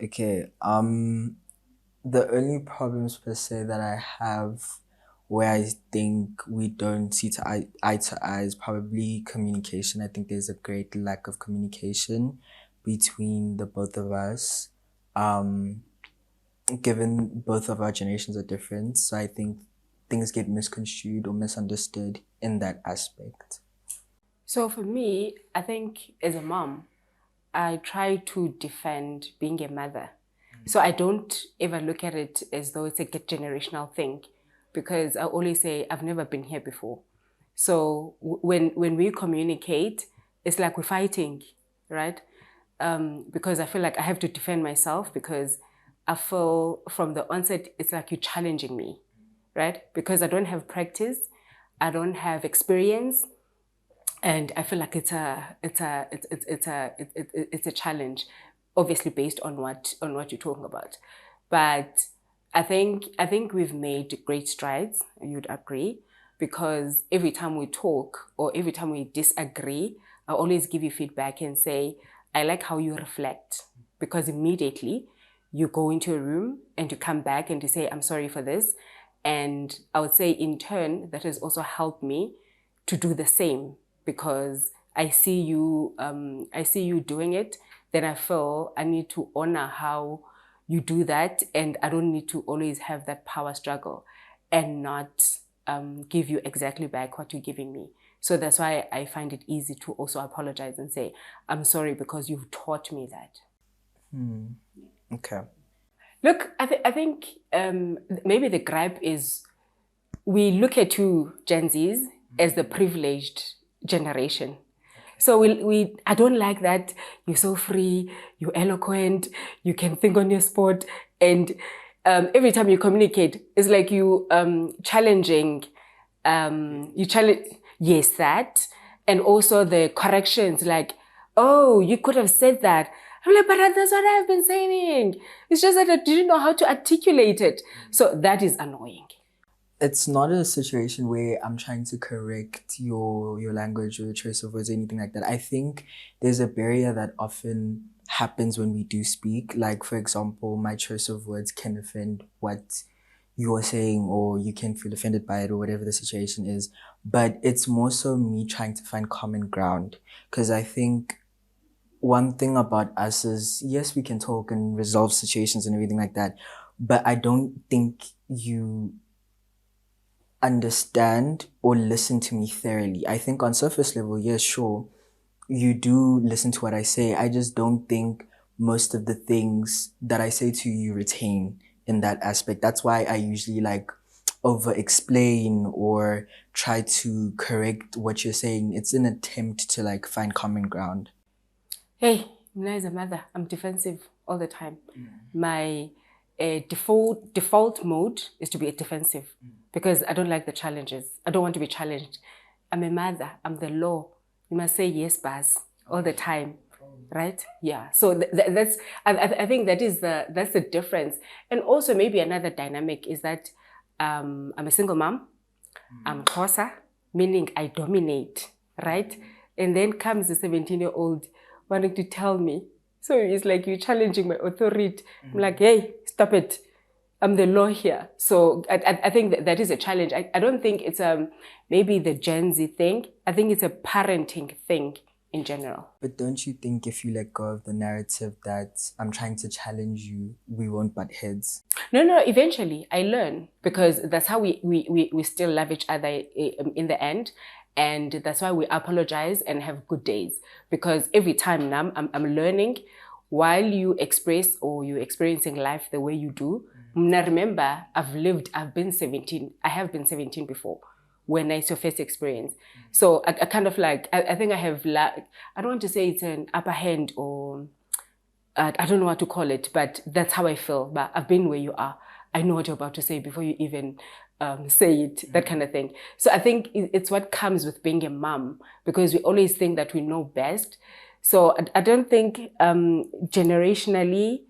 Okay. The only problems per se that I have where I think we don't see eye to eye is probably communication. I think there's a great lack of communication between the both of us. Um, Given both of our generations are different, so I think things get misconstrued or misunderstood in that aspect. So for me, I think as a mom, I try to defend being a mother. So I don't ever look at it as though it's a generational thing, because I always say I've never been here before. So when we communicate, it's like we're fighting, right? Because I feel like I have to defend myself because I feel from the onset it's like you're challenging me, right? Because I don't have practice, I don't have experience, and I feel like it's a challenge, obviously based on what you're talking about, but I think we've made great strides. You'd agree, because every time we talk or every time we disagree, I always give you feedback and say I like how you reflect, because immediately you go into a room and you come back and you say I'm sorry for this, and I would say in turn that has also helped me to do the same, because I see you doing it, then I feel I need to honor how you do that, and I don't need to always have that power struggle and not give you exactly back what you're giving me. So that's why I find it easy to also apologize and say, I'm sorry because you've taught me that. Okay. Look, I think maybe the gripe is we look at you Gen Zs as the privileged generation. So I don't like that you're so free, you're eloquent, you can think on your spot, and every time you communicate, it's like you challenging, you challenge, yes, that, and also the corrections, like, oh, you could have said that. I'm like, but that's what I've been saying. It's just that I didn't know how to articulate it. So that is annoying. It's not a situation where I'm trying to correct your language or your choice of words or anything like that. I think there's a barrier that often happens when we do speak. Like, for example, my choice of words can offend what you're saying, or you can feel offended by it, or whatever the situation is. But it's more so me trying to find common ground. Because I think one thing about us is, yes, we can talk and resolve situations and everything like that. But I don't think you understand or listen to me thoroughly. I think on surface level, yes, sure, you do listen to what I say. I just don't think most of the things that I say to you retain in that aspect. That's why I usually like over explain or try to correct what you're saying. It's an attempt to like find common ground. Hey, Mina as a mother, I'm defensive all the time. My default mode is to be defensive because I don't like the challenges. I don't want to be challenged. I'm a mother. I'm the law. You must say yes, Baz, all the time, right? Yeah. So that's I think that's the difference. And also maybe another dynamic is that I'm a single mom. I'm Xhosa, meaning I dominate, right? And then comes the 17-year-old wanting to tell me. So it's like you're challenging my authority. I'm like, hey, stop it. I'm the law here. So I think that is a challenge. I don't think it's maybe the Gen Z thing. I think it's a parenting thing in general. But don't you think if you let go of the narrative that I'm trying to challenge you, we won't butt heads? No, no, eventually I learn because that's how we still love each other in the end. And that's why we apologize and have good days. Because every time now I'm learning while you express or you're experiencing life the way you do. Now remember, I've been 17. I have been 17 before when it's your first experience. So I kind of like, I think I have, like, I don't want to say it's an upper hand or I don't know what to call it, but that's how I feel. But I've been where you are. I know what you're about to say before you even say it, that kind of thing. So I think it's what comes with being a mom, because we always think that we know best. So I don't think generationally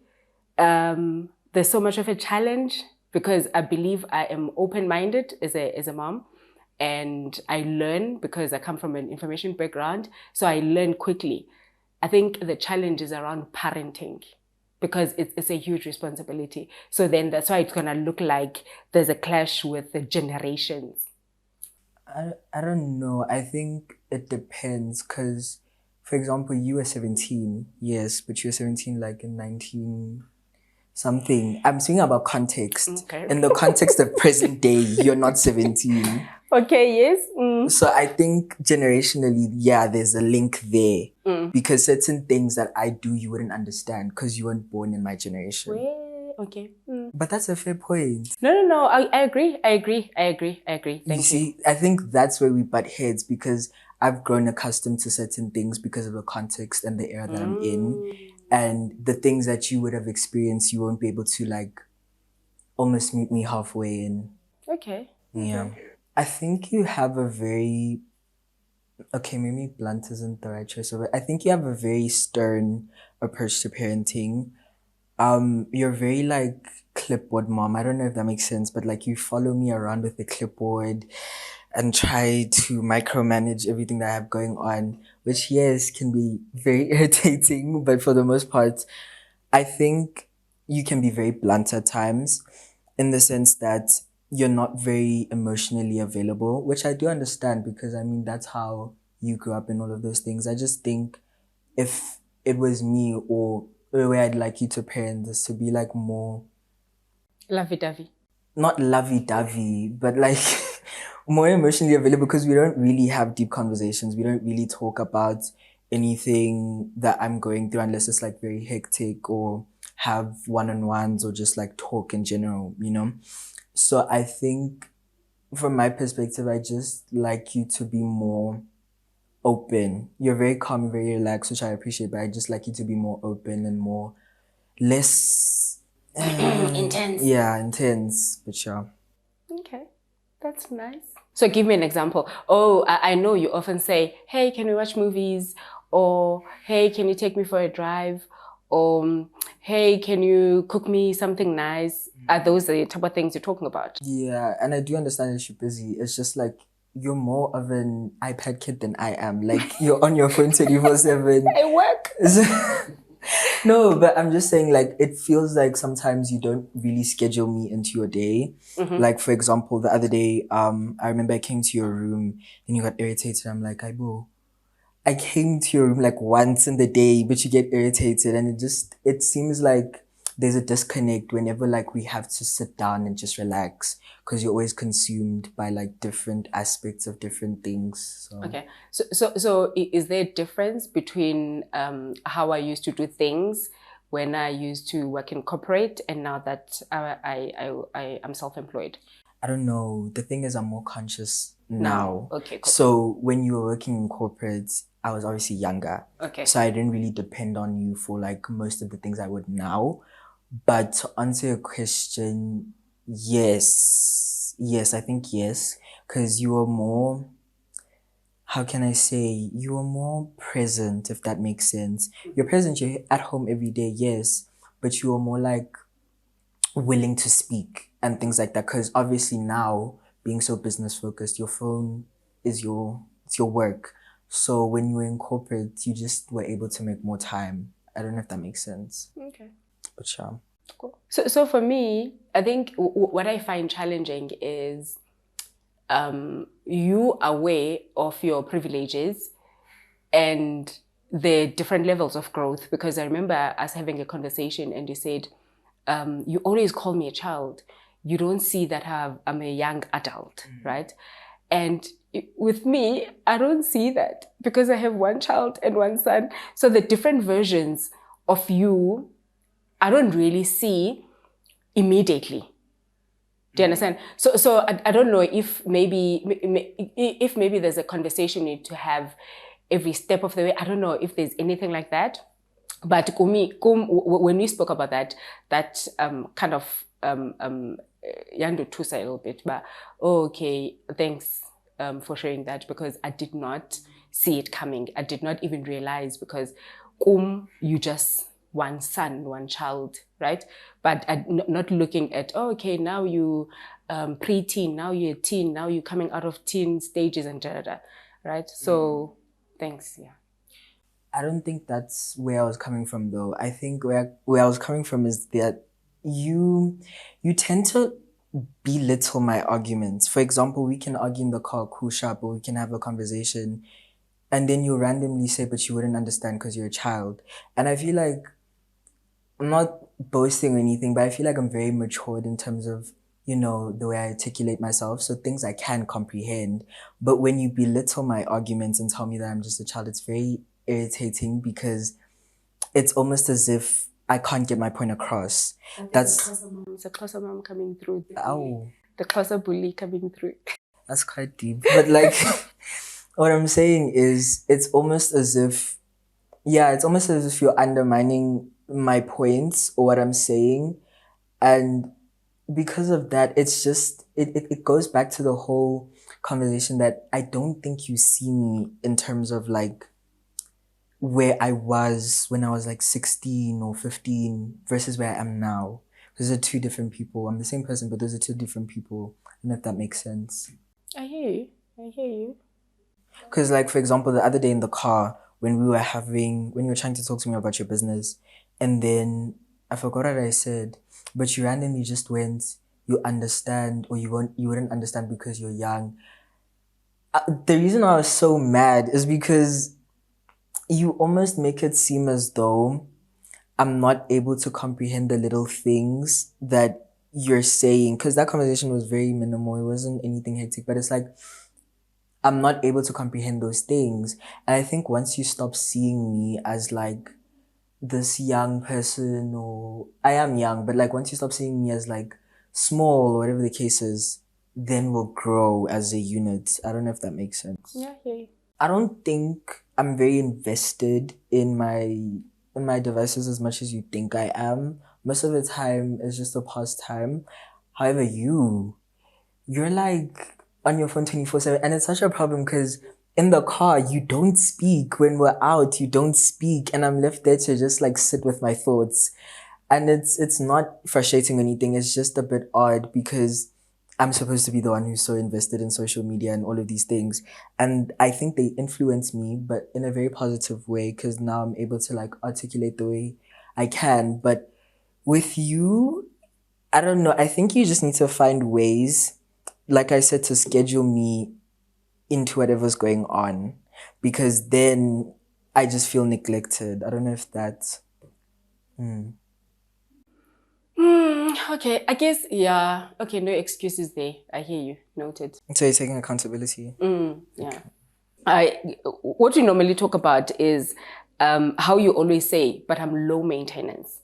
there's so much of a challenge, because I believe I am open-minded as a mom. And I learn because I come from an information background. So I learn quickly. I think the challenge is around parenting. because it's a huge responsibility. So then that's why it's gonna look like there's a clash with the generations. I don't know. I think it depends because, for example, you were 17, yes, but you were 17 like in 19 something. I'm speaking about context. Okay. In the context of present day, you're not 17. Okay, yes. So I think generationally, yeah, there's a link there because certain things that I do, you wouldn't understand because you weren't born in my generation. Okay. But that's a fair point. No. I agree. I agree. You Thank you. see, I think that's where we butt heads because I've grown accustomed to certain things because of the context and the era that I'm in. And the things that you would have experienced, you won't be able to like almost meet me halfway in. Okay. Yeah. I think you have a very, okay, maybe blunt isn't the right choice of it. I think you have a very stern approach to parenting. You're very like clipboard mom. I don't know if that makes sense, but like you follow me around with the clipboard and try to micromanage everything that I have going on, which yes, can be very irritating, but for the most part, I think you can be very blunt at times in the sense that you're not very emotionally available, which I do understand because I mean, that's how you grew up in all of those things. I just think if it was me or the way I'd like you to parent this to be like more, Lovey-dovey. not lovey-dovey, but like more emotionally available because we don't really have deep conversations. We don't really talk about anything that I'm going through unless it's like very hectic or have one-on-ones or just like talk in general, you know? So I think from my perspective, I just like you to be more open. You're very calm, very relaxed, which I appreciate, but I just like you to be more open and more less Intense. yeah, intense, but sure. Okay. That's nice. So give me an example. Oh, I know you often say, hey, can we watch movies? Or, hey, can you take me for a drive? Or, hey, can you cook me something nice? Are those the type of things you're talking about? Yeah, and I do understand that you're busy. It's just like you're more of an iPad kid than I am. Like you're on your phone 24/7. I work. No, but I'm just saying like it feels like sometimes you don't really schedule me into your day. Like for example, the other day, I remember I came to your room and you got irritated. I'm like, Aibo, I came to your room like once in the day, but you get irritated and it seems like there's a disconnect whenever like we have to sit down and just relax because you're always consumed by like different aspects of different things. So Okay. So is there a difference between how I used to do things when I used to work in corporate and now that I am self-employed? I don't know. The thing is I'm more conscious Now. now. Okay, cool. So when you were working in corporate, I was obviously younger. Okay. So I didn't really depend on you for like most of the things I would now. But to answer your question, yes. Yes, I think yes. Because you were more, how can I say, you were more present, if that makes sense. You're present, you're at home every day, yes. But you were more like willing to speak and things like that. Because obviously now, being so business focused, your phone is it's your work. So when you were in corporate, you just were able to make more time. I don't know if that makes sense. Okay. But sure. Cool. So for me, I think what I find challenging is you aware of your privileges and the different levels of growth. Because I remember us having a conversation and you said, you always call me a child. You don't see that I'm a young adult, right? And with me, I don't see that because I have one child and one son. So the different versions of you, I don't really see immediately. Do you understand? So I don't know if maybe there's a conversation you need to have every step of the way. I don't know if there's anything like that. But when we spoke about that kind of Yando Tusa a little bit, but okay, thanks for sharing that because I did not see it coming. I did not even realize because you just one son, one child, right? But not looking at, oh, okay, now you pre-teen, now you're a teen, now you're coming out of teen stages and da, da, da, right? So thanks, yeah. I don't think that's where I was coming from though. I think where I was coming from is that you you tend to belittle my arguments. For example, we can argue in the car, cool, sharp, or we can have a conversation, and then you randomly say, but you wouldn't understand because you're a child. And I feel like I'm not boasting or anything, but I feel like I'm very matured in terms of, the way I articulate myself. So things I can comprehend. But when you belittle my arguments and tell me that I'm just a child, it's very irritating because it's almost as if I can't get my point across. That's It's a closer mom coming through. ow, The closer bully coming through. that's quite deep. But like what I'm saying is it's almost as if you're undermining my points or what I'm saying. And because of that, it's just it goes back to the whole conversation that I don't think you see me in terms of like where I was when I was like 16 or 15 versus where I am now. Those are two different people. I'm the same person, but those are two different people. I don't know if that makes sense. I hear you. I hear you. Because, like, for example, the other day in the car, when you were trying to talk to me about your business, and then I forgot what I said, but you randomly just went, you understand, or you wouldn't understand because you're young. The reason I was so mad is because you almost make it seem as though I'm not able to comprehend the little things that you're saying. Because that conversation was very minimal. It wasn't anything hectic, but it's like, I'm not able to comprehend those things. And I think once you stop seeing me as like this young person, or I am young, but like once you stop seeing me as like small or whatever the case is, then we'll grow as a unit. I don't know if that makes sense. Yeah, I hear you. I don't think I'm very invested in my devices as much as you think I am. Most of the time it's just a pastime. However, you're like on your phone 24/7, and it's such a problem because in the car you don't speak. When we're out you don't speak, and I'm left there to just like sit with my thoughts. And it's not frustrating or anything, it's just a bit odd because I'm supposed to be the one who's so invested in social media and all of these things, and I think they influence me, but in a very positive way, because now I'm able to like articulate the way I can. But with you, I don't know, I think you just need to find ways, like I said, to schedule me into whatever's going on, because then I just feel neglected. I don't know if that's. Okay, I guess, yeah. Okay, no excuses there. I hear you. Noted. So you're taking accountability. Yeah. What we normally talk about is how you always say, but I'm low maintenance.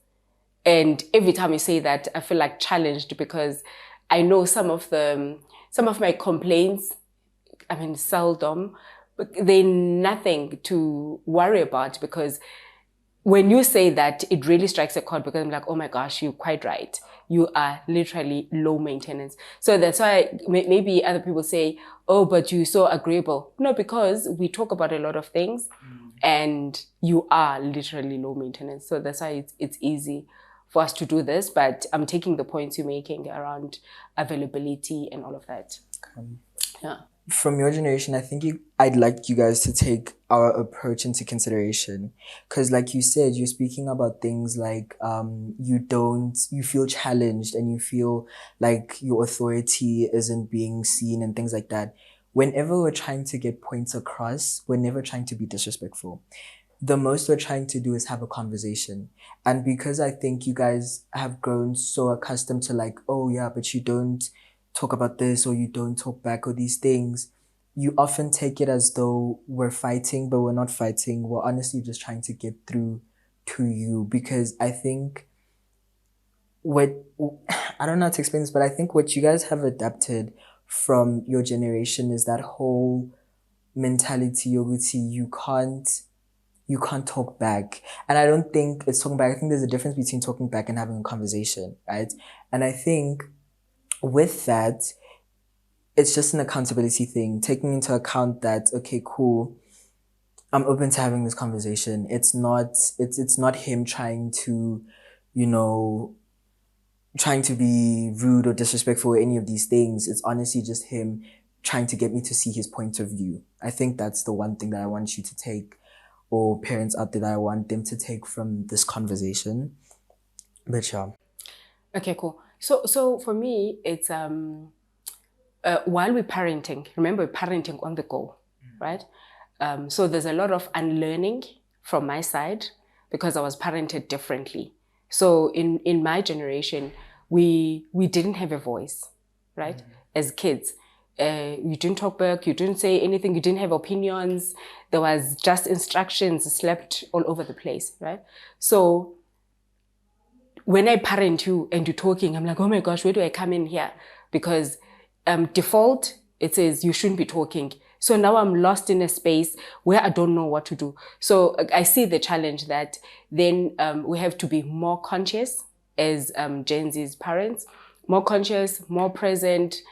And every time you say that, I feel like challenged because I know some of my complaints, I mean, seldom, but they're nothing to worry about because when you say that, it really strikes a chord because I'm like, oh my gosh, you're quite right. You are literally low maintenance. So that's why maybe other people say, oh, but you're so agreeable. No, because we talk about a lot of things and you are literally low maintenance. So that's why it's easy for us to do this. But I'm taking the points you're making around availability and all of that. Yeah. From your generation, I think I'd like you guys to take our approach into consideration, because like you said, you're speaking about things like you feel challenged and you feel like your authority isn't being seen and things like that. Whenever we're trying to get points across, we're never trying to be disrespectful. The most we're trying to do is have a conversation. And because I think you guys have grown so accustomed to like, oh yeah, but you don't talk about this or you don't talk back or these things, you often take it as though we're fighting, but we're not fighting. We're honestly just trying to get through to you, because I think what I don't know how to explain this, but I think what you guys have adapted from your generation is that whole mentality, Yoguti, you can't talk back. And I don't think it's talking back. I think there's a difference between talking back and having a conversation, right? And I think with that, it's just an accountability thing, taking into account that, okay, cool, I'm open to having this conversation. It's not him trying to, you know, trying to be rude or disrespectful or any of these things. It's honestly just him trying to get me to see his point of view. I think that's the one thing that I want you to take or parents out there that I want them to take from this conversation. But yeah. Okay, cool. So for me, it's while we're parenting, remember we're parenting on the go, right? So there's a lot of unlearning from my side because I was parented differently. So in my generation, we didn't have a voice, right? As kids, you didn't talk back, you didn't say anything, you didn't have opinions. There was just instructions slept all over the place, right? So when I parent you and you're talking, I'm like, oh my gosh, where do I come in here? Because default, it says you shouldn't be talking. So now I'm lost in a space where I don't know what to do. So I see the challenge that then we have to be more conscious as Gen Z's parents, more conscious, more present,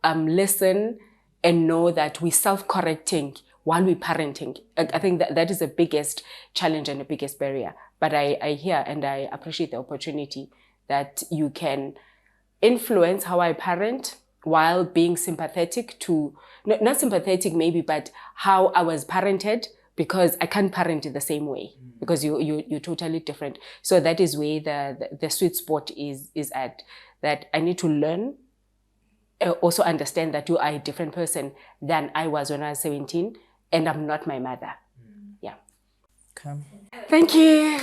listen, and know that we're self-correcting while we're parenting. I think that is the biggest challenge and the biggest barrier. But I hear and I appreciate the opportunity that you can influence how I parent while being sympathetic to, not sympathetic maybe, but how I was parented, because I can't parent in the same way because you're totally different. So that is where the sweet spot is at, that I need to learn, also understand that you are a different person than I was when I was 17, and I'm not my mother. Yeah. Okay. Thank you.